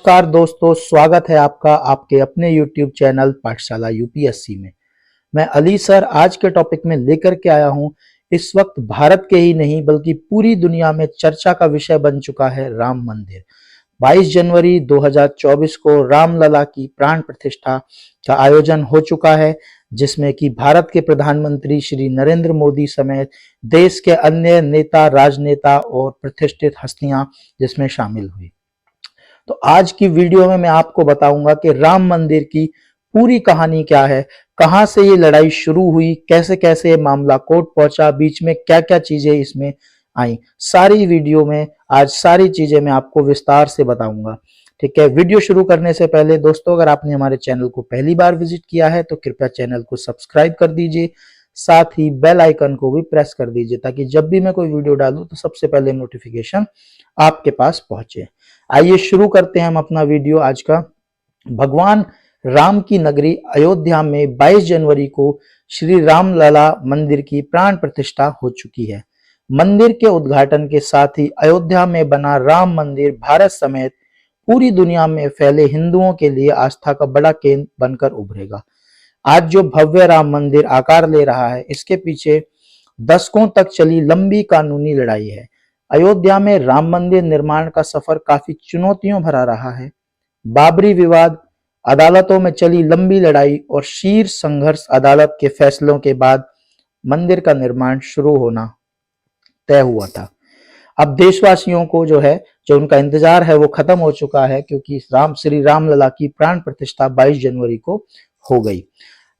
नमस्कार दोस्तों, स्वागत है आपका आपके अपने YouTube चैनल पाठशाला यूपीएससी में। मैं अली सर आज के टॉपिक में लेकर के आया हूं। इस वक्त भारत के ही नहीं बल्कि पूरी दुनिया में चर्चा का विषय बन चुका है राम मंदिर। 22 जनवरी 2024 को रामलला की प्राण प्रतिष्ठा का आयोजन हो चुका है, जिसमें कि भारत के प्रधानमंत्री श्री नरेंद्र मोदी समेत देश के अन्य नेता, राजनेता और प्रतिष्ठित हस्तियां जिसमें शामिल हुई। तो आज की वीडियो में मैं आपको बताऊंगा कि राम मंदिर की पूरी कहानी क्या है, कहां से ये लड़ाई शुरू हुई, कैसे कैसे ये मामला कोर्ट पहुंचा, बीच में क्या क्या चीजें इसमें आई। सारी वीडियो में आज सारी चीजें मैं आपको विस्तार से बताऊंगा। ठीक है, वीडियो शुरू करने से पहले दोस्तों, अगर आपने हमारे चैनल को पहली बार विजिट किया है तो कृपया चैनल को सब्सक्राइब कर दीजिए, साथ ही बेल आइकन को भी प्रेस कर दीजिए ताकि जब भी मैं कोई वीडियो डालूं तो सबसे पहले नोटिफिकेशन आपके पास पहुंचे। आइए शुरू करते हैं हम अपना वीडियो आज का। भगवान राम की नगरी अयोध्या में 22 जनवरी को श्री रामलला मंदिर की प्राण प्रतिष्ठा हो चुकी है। मंदिर के उद्घाटन के साथ ही अयोध्या में बना राम मंदिर भारत समेत पूरी दुनिया में फैले हिंदुओं के लिए आस्था का बड़ा केंद्र बनकर उभरेगा। आज जो भव्य राम मंदिर आकार ले रहा है, इसके पीछे दशकों तक चली लंबी कानूनी लड़ाई है। अयोध्या में राम मंदिर निर्माण का सफर काफी चुनौतियों भरा रहा है। बाबरी विवाद, अदालतों में चली लंबी लड़ाई और शीर्ष संघर्ष अदालत के फैसलों के बाद मंदिर का निर्माण शुरू होना तय हुआ था। अब देशवासियों को जो उनका इंतजार है वो खत्म हो चुका है, क्योंकि श्री रामलला की प्राण प्रतिष्ठा 22 जनवरी को हो गई।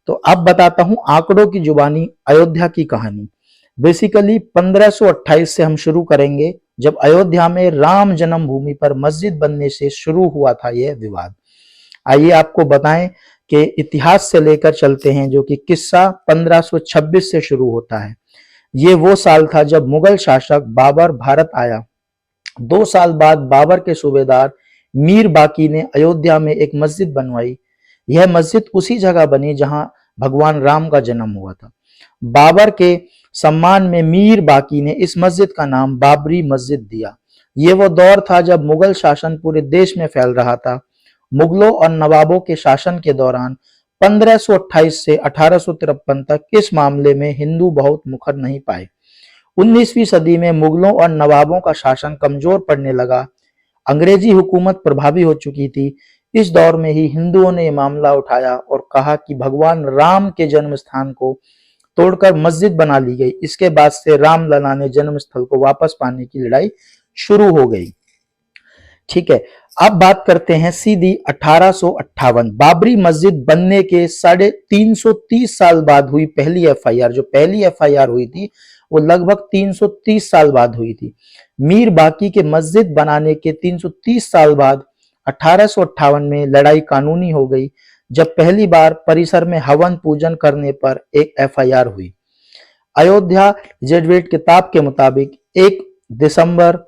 तो अब बताता हूं आंकड़ों की जुबानी अयोध्या की कहानी। बेसिकली 1528 से हम शुरू करेंगे, जब अयोध्या में राम जन्मभूमि पर मस्जिद बनने से शुरू हुआ था यह विवाद। आइए आपको बताएं कि इतिहास से लेकर चलते हैं, जो कि किस्सा 1526 से शुरू होता है। ये वो साल था जब मुगल शासक बाबर भारत आया। 2 साल बाद बाबर के सूबेदार मीर बाकी ने अयोध्या में एक मस्जिद बनवाई। यह मस्जिद उसी जगह बनी जहां भगवान राम का जन्म हुआ था। बाबर के सम्मान में मीर बाकी ने इस मस्जिद का नाम बाबरी मस्जिद दिया। ये वो दौर था जब मुगल शासन पूरे देश में फैल रहा था। मुगलों और नवाबों के शासन के दौरान 1528 से 1853 तक इस मामले में हिंदू बहुत मुखर नहीं पाए। 19वीं सदी में मुगलों और नवाबों का शासन कमजोर पड़ने लगा। अंग्रेजी हुकूमत प्रभावी हो चुकी थी। इस दौर में ही हिंदुओं ने यह मामला उठाया और कहा कि भगवान राम के जन्म स्थान को तोड़कर मस्जिद बना ली गई। इसके बाद से रामलला ने जन्म स्थल को वापस पाने की लड़ाई शुरू हो गई। ठीक है, अब बात करते हैं सीधी 1858 बाबरी मस्जिद बनने के 330 साल बाद हुई पहली एफआईआर। जो पहली एफआईआर हुई थी वो लगभग 330 साल बाद हुई थी। मीर बाकी के मस्जिद बनाने के 330 साल बाद 1858 में लड़ाई कानूनी हो गई, जब पहली बार परिसर में हवन पूजन करने पर एक एफआईआर हुई। अयोध्या जेडवेट किताब के मुताबिक 1 दिसंबर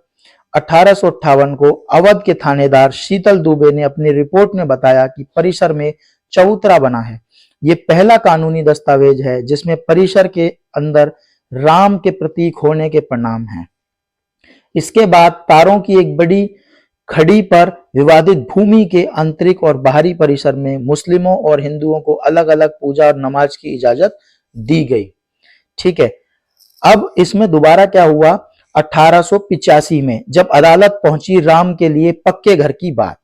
1858 को अवध के थानेदार शीतल दुबे ने अपनी रिपोर्ट में बताया कि परिसर में चबूतरा बना है। ये पहला कानूनी दस्तावेज है जिसमें परिसर के अंदर राम के प्रतीक होने के प्रमाण हैं। इसके बाद तारों की एक बड़ी खड़ी पर विवादित भूमि के आंतरिक और बाहरी परिसर में मुस्लिमों और हिंदुओं को अलग अलग पूजा और नमाज की इजाजत दी गई। ठीक है, अब इसमें दोबारा क्या हुआ, 1885 में जब अदालत पहुंची राम के लिए पक्के घर की बात।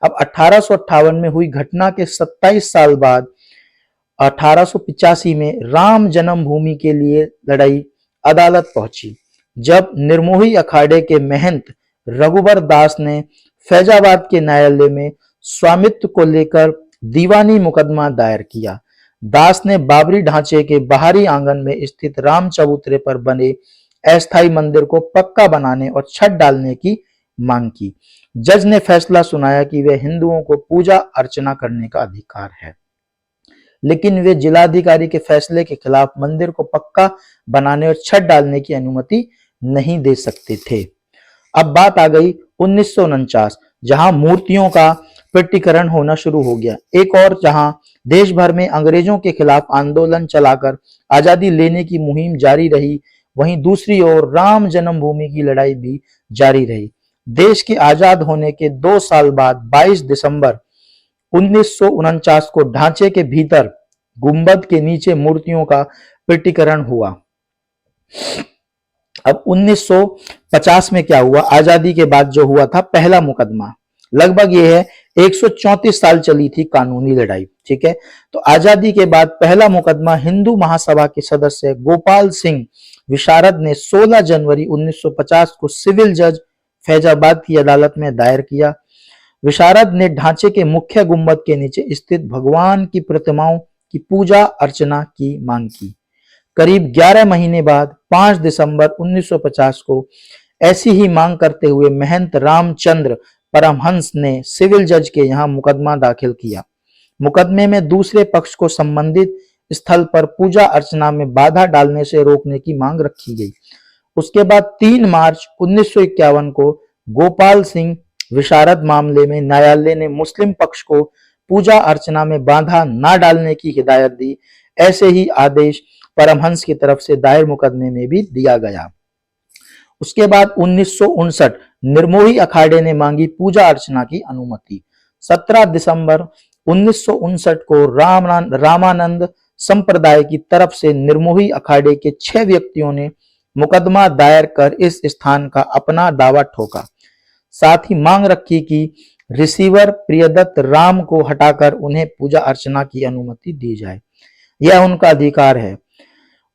अब 1858 में हुई घटना के 27 साल बाद 1885 में राम जन्मभूमि के लिए लड़ाई अदालत पहुंची, जब निर्मोही अखाड़े के महंत रघुबर दास ने फैजाबाद के न्यायालय में स्वामित्व को लेकर दीवानी मुकदमा दायर किया। दास ने बाबरी ढांचे के बाहरी आंगन में स्थित राम चबूतरे पर बने अस्थायी मंदिर को पक्का बनाने और छत डालने की मांग की। जज ने फैसला सुनाया कि वे हिंदुओं को पूजा अर्चना करने का अधिकार है, लेकिन वे जिलाधिकारी के फैसले के खिलाफ मंदिर को पक्का बनाने और छत डालने की अनुमति नहीं दे सकते थे। अब बात आ गई 1949, जहां मूर्तियों का पृथक्करण होना शुरू हो गया। एक और जहां देश भर में अंग्रेजों के खिलाफ आंदोलन चलाकर आजादी लेने की मुहिम जारी रही, वहीं दूसरी ओर राम जन्मभूमि की लड़ाई भी जारी रही। देश के आजाद होने के 2 साल बाद 22 दिसंबर 1949 को ढांचे के भीतर गुंबद के नीचे मूर्तियों का प्रकटीकरण हुआ। अब 1950 में क्या हुआ, आजादी के बाद जो हुआ था पहला मुकदमा, लगभग ये है 134 साल चली थी कानूनी लड़ाई, ठीक है। तो आजादी के बाद पहला मुकदमा हिंदू महासभा के सदस्य गोपाल सिंह विशारद ने 16 जनवरी 1950 को सिविल जज फैजाबाद की अदालत में दायर किया। विशारद ने ढांचे के मुख्य गुंबद के नीचे स्थित भगवान की प्रतिमाओं की पूजा अर्चना की मांग की। करीब 11 महीने बाद 5 दिसंबर 1950 को ऐसी ही मांग करते हुए महंत रामचंद्र परमहंस ने सिविल जज के यहाँ मुकदमा दाखिल किया। मुकदमे में दूसरे पक्ष को संबंधित स्थल पर पूजा अर्चना में बाधा डालने से रोकने की मांग रखी गई। उसके बाद 3 मार्च 1951 को गोपाल सिंह विशारद मामले में न्यायालय ने मुस्लिम पक्ष को पूजा अर्चना में बाधा न डालने की हिदायत दी। ऐसे ही आदेश परमहंस की तरफ से दायर मुकदमे में भी दिया गया। उसके बाद 1959 निर्मोही अखाड़े ने मांगी पूजा अर्चना की अनुमति। 17 दिसंबर 1959 को रामानंद संप्रदाय की तरफ से निर्मोही अखाड़े के 6 व्यक्तियों ने मुकदमा दायर कर इस स्थान का अपना दावा ठोका। साथ ही मांग रखी कि रिसीवर प्रियदत्त राम को हटाकर उन्हें पूजा अर्चना की अनुमति दी जाए, यह उनका अधिकार है।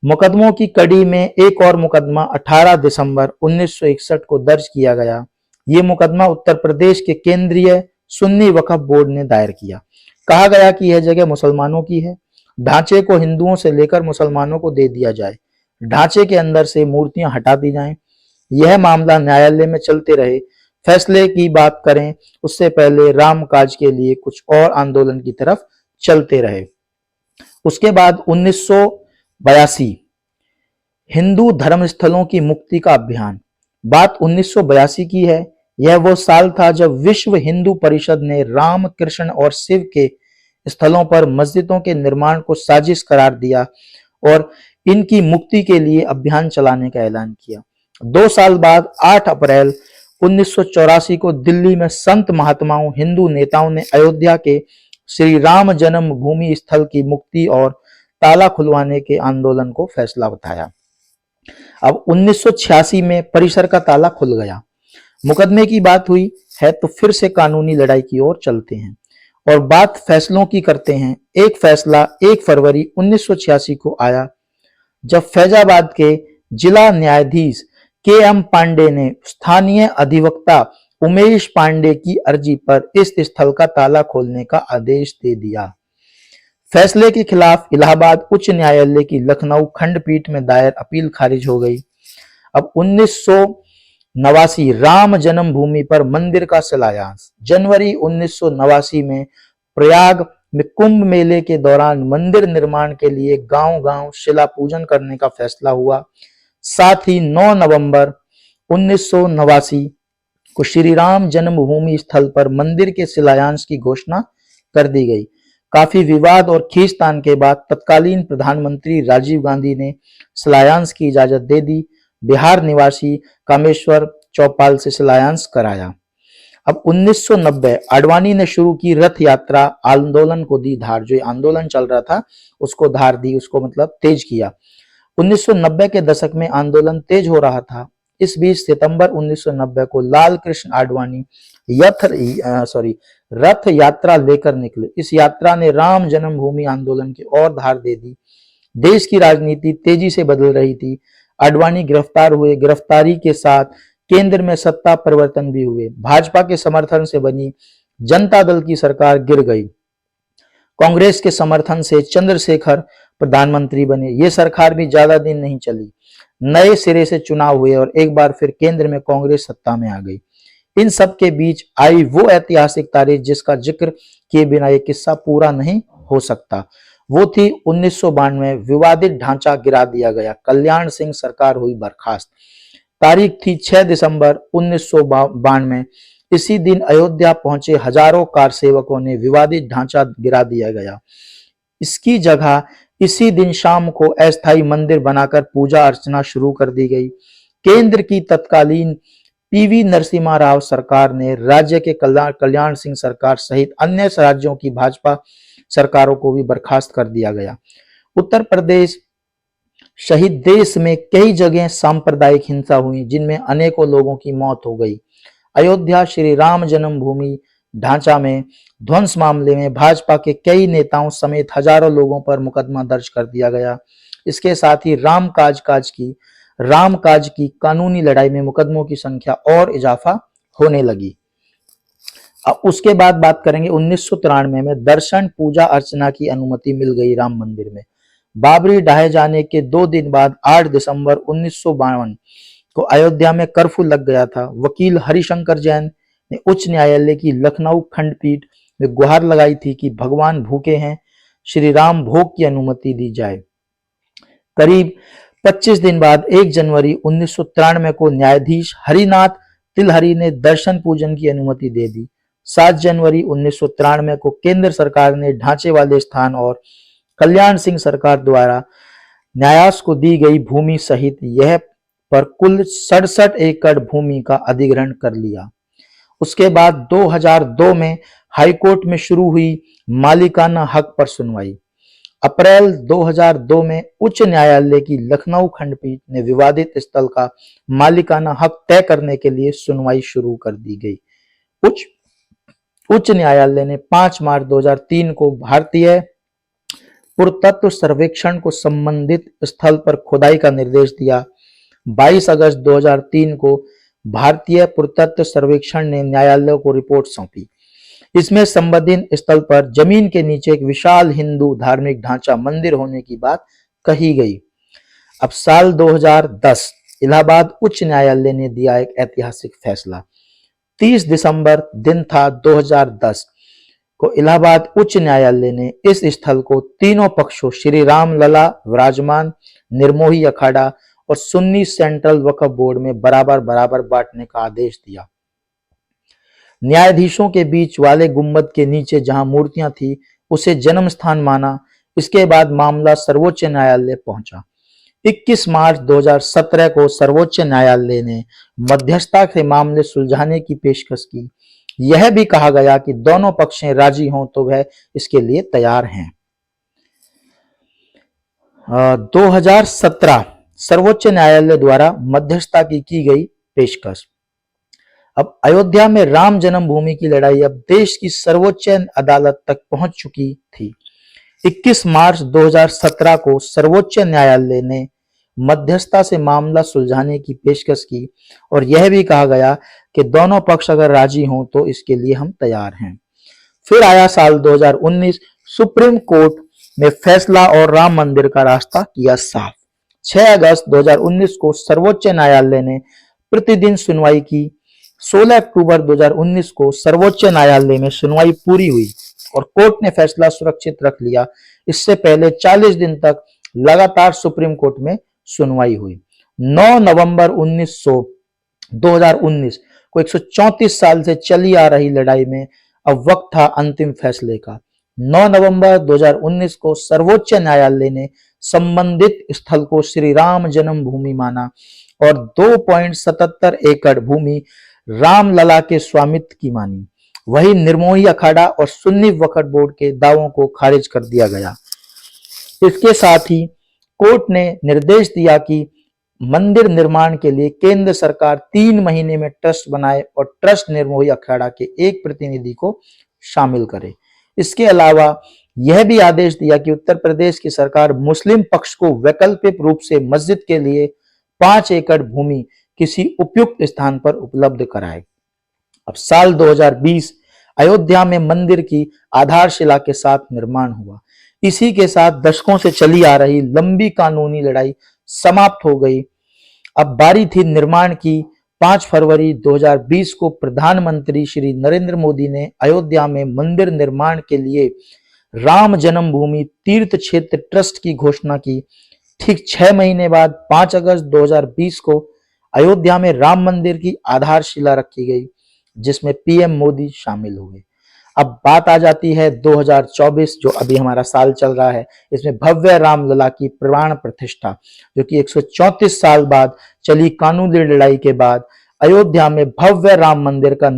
मुकदमों की कड़ी में एक और मुकदमा 18 दिसंबर 1961 को दर्ज किया गया। ये मुकदमा उत्तर प्रदेश के केंद्रीय सुन्नी वक्फ बोर्ड ने दायर किया। कहा गया कि यह जगह मुसलमानों की है, ढांचे को हिंदुओं से लेकर मुसलमानों को दे दिया जाए, ढांचे के अंदर से मूर्तियां हटा दी जाएं। यह मामला न्यायालय में चलते रहे। फैसले की बात करें उससे पहले रामकाज के लिए कुछ और आंदोलन की तरफ चलते रहे। उसके बाद 1982 हिंदू धर्मस्थलों की मुक्ति का अभियान। बात 1982 की है। यह वो साल था जब विश्व हिंदू परिषद ने राम, कृष्ण और शिव के स्थलों पर मस्जिदों के निर्माण को साजिश करार दिया और इनकी मुक्ति के लिए अभियान चलाने का ऐलान किया। 2 साल बाद 8 अप्रैल 1984 को दिल्ली में संत महात्माओं, हिंदू नेताओं ने अयोध्या के श्री राम जन्म भूमि स्थल की मुक्ति और ताला खुलवाने के आंदोलन को फैसला बताया। अब 1986 में परिसर का ताला खुल गया। मुकदमे की बात हुई है तो फिर से कानूनी लड़ाई की ओर चलते हैं और बात फैसलों की करते हैं। एक फैसला 1 फरवरी 1986 को आया जब फैजाबाद के जिला न्यायाधीश के.एम. पांडे ने स्थानीय अधिवक्ता उमेश पांडे की अर्जी पर इस स्थल का ताला खोलने का आदेश दे दिया। फैसले के खिलाफ इलाहाबाद उच्च न्यायालय की लखनऊ खंडपीठ में दायर अपील खारिज हो गई। अब 1989 राम जन्मभूमि पर मंदिर का शिलान्यास। जनवरी 1989 में प्रयाग में कुंभ मेले के दौरान मंदिर निर्माण के लिए गांव-गांव शिला पूजन करने का फैसला हुआ। साथ ही 9 नवंबर 1989 को श्री राम जन्मभूमि स्थल पर मंदिर के शिलान्यास की घोषणा कर दी गई। काफी विवाद और खींचतान के बाद तत्कालीन प्रधानमंत्री राजीव गांधी ने शिलान्यास की इजाजत दे दी। बिहार निवासी कामेश्वर चौपाल से शिलान्यास कराया। अब 1990 आडवाणी ने शुरू की रथ यात्रा आंदोलन को दी धार। जो आंदोलन चल रहा था उसको धार दी, उसको मतलब तेज किया। 1990 के दशक में आंदोलन तेज हो रहा था। इस बीच सितंबर 1990 को लाल कृष्ण आडवाणी रथ यात्रा लेकर निकले। इस यात्रा ने राम जन्मभूमि आंदोलन की और धार दे दी। देश की राजनीति तेजी से बदल रही थी। आडवाणी गिरफ्तार हुए। गिरफ्तारी के साथ केंद्र में सत्ता परिवर्तन भी हुए। भाजपा के समर्थन से बनी जनता दल की सरकार गिर गई। कांग्रेस के समर्थन से चंद्रशेखर प्रधानमंत्री बने। ये सरकार भी ज्यादा दिन नहीं चली। नए सिरे से चुनाव हुए और एक बार फिर केंद्र में कांग्रेस सत्ता में आ गई। इन सब के बीच आई वो ऐतिहासिक तारीख जिसका जिक्र किए बिना ये किस्सा पूरा नहीं हो सकता। वो थी 1992 विवादित ढांचा गिरा दिया गया। कल्याण सिंह सरकार हुई बर्खास्त। तारीख थी 6 दिसंबर 1992। इसी दिन अयोध्या पहुंचे हजारों कार सेवकों ने विवादित ढांचा गिरा दिया गया। इसकी जगह इसी दिन शाम को अस्थायी मंदिर बनाकर पूजा अर्चना शुरू कर दी गई। केंद्र की तत्कालीन पीवी नरसिम्हा राव सरकार ने राज्य के कल्याण सिंह सरकार सहित अन्य राज्यों की भाजपा सरकारों को भी बर्खास्त कर दिया गया। उत्तर प्रदेश शहीद देश में कई जगह सांप्रदायिक हिंसा हुई जिनमें अनेकों लोगों की मौत हो गई। अयोध्या श्री राम जन्मभूमि ढांचा में ध्वंस मामले में भाजपा के कई नेताओं समेत हजारों लोगों पर मुकदमा दर्ज कर दिया गया। इसके साथ ही रामकाज की कानूनी लड़ाई में मुकदमों की संख्या और इजाफा होने लगी। अब उसके बाद बात करेंगे 1993 में दर्शन पूजा अर्चना की अनुमति मिल गई राम मंदिर में। बाबरी ढहाए जाने के 2 दिन बाद 8 दिसंबर 1952 को अयोध्या में कर्फ्यू लग गया था। वकील हरिशंकर जैन ने उच्च न्यायालय की लखनऊ खंडपीठ में गुहार लगाई थी कि भगवान भूखे हैं, श्री राम भोग की अनुमति दी जाए। करीब 25 दिन बाद 1 जनवरी 1993 को न्यायाधीश हरिनाथ तिलहरी ने दर्शन पूजन की अनुमति दे दी। 7 जनवरी 1993 को केंद्र सरकार ने ढांचे वाले स्थान और कल्याण सिंह सरकार द्वारा न्यायास को दी गई भूमि सहित यह पर कुल 67 एकड़ भूमि का अधिग्रहण कर लिया। उसके बाद 2002 में हाईकोर्ट में शुरू हुई मालिकाना हक पर सुनवाई। अप्रैल 2002 में उच्च न्यायालय की लखनऊ खंडपीठ ने विवादित स्थल का मालिकाना हक तय करने के लिए सुनवाई शुरू कर दी गई। उच्च न्यायालय ने 5 मार्च 2003 को भारतीय पुरातत्व सर्वेक्षण को संबंधित स्थल पर खुदाई का निर्देश दिया। 22 अगस्त 2003 को भारतीय पुरातत्व सर्वेक्षण ने न्यायालय को रिपोर्ट सौंपी। इसमें संबंधित स्थल पर जमीन के नीचे एक विशाल हिंदू धार्मिक ढांचा मंदिर होने की बात कही गई। अब साल 2010 इलाहाबाद उच्च न्यायालय ने दिया एक ऐतिहासिक फैसला। 30 दिसंबर दिन था 2010 को इलाहाबाद उच्च न्यायालय ने इस स्थल को तीनों पक्षों श्री राम लला विराजमान निर्मोही अखाड़ा और सुन्नी सेंट्रल वक्फ बोर्ड में बराबर बराबर बांटने का आदेश दिया। न्यायाधीशों के बीच वाले गुंबद के नीचे जहां मूर्तियां थी उसे जन्म स्थान माना। इसके बाद मामला सर्वोच्च न्यायालय पहुंचा। 21 मार्च 2017 को सर्वोच्च न्यायालय ने मध्यस्थता से मामले सुलझाने की पेशकश की। यह भी कहा गया कि दोनों पक्षें राजी हों तो वह इसके लिए तैयार हैं। 2017 सर्वोच्च न्यायालय द्वारा मध्यस्थता की गई पेशकश। अब अयोध्या में राम जन्मभूमि की लड़ाई अब देश की सर्वोच्च अदालत तक पहुंच चुकी थी। 21 मार्च 2017 को सर्वोच्च न्यायालय ने मध्यस्थता से मामला सुलझाने की पेशकश की और यह भी कहा गया कि दोनों पक्ष अगर राजी हों तो इसके लिए हम तैयार हैं। फिर आया साल 2019, सुप्रीम कोर्ट ने फैसला और राम मंदिर का रास्ता किया साफ। 6 अगस्त 2019 को सर्वोच्च न्यायालय ने प्रतिदिन सुनवाई की। 16 अक्टूबर 2019 को सर्वोच्च न्यायालय में सुनवाई पूरी हुई और कोर्ट ने फैसला सुरक्षित रख लिया। इससे पहले 40 दिन तक लगातार सुप्रीम कोर्ट में सुनवाई हुई। 9 नवंबर 2019 को 134 साल से चली आ रही लड़ाई में अब वक्त था अंतिम फैसले का। 9 नवंबर 2019 को सर्वोच्च न्यायालय ने संबंधित स्थल को श्री राम जन्मभूमि माना और 2.77 एकड़ भूमि रामलला के स्वामित्व की मानी। वही निर्मोही अखाड़ा और सुन्नी वक्फ बोर्ड के दावों को खारिज कर दिया गया। इसके साथ ही कोर्ट ने निर्देश दिया कि मंदिर निर्माण के लिए केंद्र सरकार 3 महीने में ट्रस्ट बनाए और ट्रस्ट निर्मोही अखाड़ा के एक प्रतिनिधि को शामिल करे। इसके अलावा यह भी आदेश दिया कि उत्तर प्रदेश की सरकार मुस्लिम पक्ष को वैकल्पिक रूप से मस्जिद के लिए 5 एकड़ भूमि किसी उपयुक्त स्थान पर उपलब्ध कराए। अब साल 2020 अयोध्या में मंदिर की आधारशिला के साथ निर्माण हुआ। इसी के साथ दशकों से चली आ रही लंबी कानूनी लड़ाई समाप्त हो गई। अब बारी थी निर्माण की। 5 फरवरी 2020 को प्रधानमंत्री श्री नरेंद्र मोदी ने अयोध्या में मंदिर निर्माण के लिए राम जन्मभूमि तीर्थ क्षेत्र ट्रस्ट की घोषणा की। ठीक 6 महीने बाद 5 अगस्त 2020 को अयोध्या में राम मंदिर की आधारशिला रखी गई, जिसमें पीएम मोदी शामिल हुए। अब बात आ जाती है 2024 जो अभी हमारा साल चल रहा है। इसमें भव्य रामलला की प्राण प्रतिष्ठा, जो कि 134 साल बाद चली कानूनी लड़ाई के बाद अयोध्या में भव्य राम मंदिर का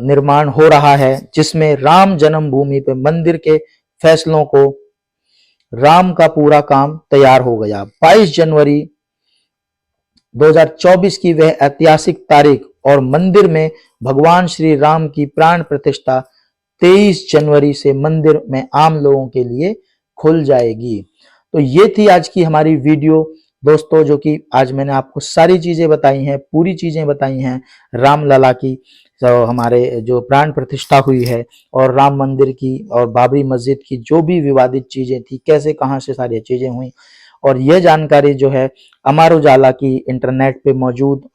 निर्माण हो रहा है, जिसमें राम जन्मभूमि पे मंदिर के फैसलों को राम का पूरा काम तैयार हो गया। 22 जनवरी 2024 की वह ऐतिहासिक तारीख और मंदिर में भगवान श्री राम की प्राण प्रतिष्ठा 23 जनवरी से मंदिर में आम लोगों के लिए खुल जाएगी। तो ये थी आज की हमारी वीडियो दोस्तों, जो कि आज मैंने आपको सारी चीजें बताई हैं, पूरी चीजें बताई हैं रामलला की, तो हमारे जो प्राण प्रतिष्ठा हुई है और राम मंदिर की और बाबरी मस्जिद की जो भी विवादित चीजें थी, कैसे कहाँ से सारी चीजें हुई, और यह जानकारी जो है अमर उजाला की इंटरनेट पे मौजूद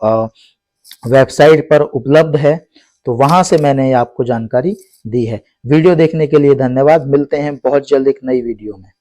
वेबसाइट पर उपलब्ध है। तो वहां से मैंने आपको जानकारी दी है। वीडियो देखने के लिए धन्यवाद। मिलते हैं बहुत जल्द एक नई वीडियो में।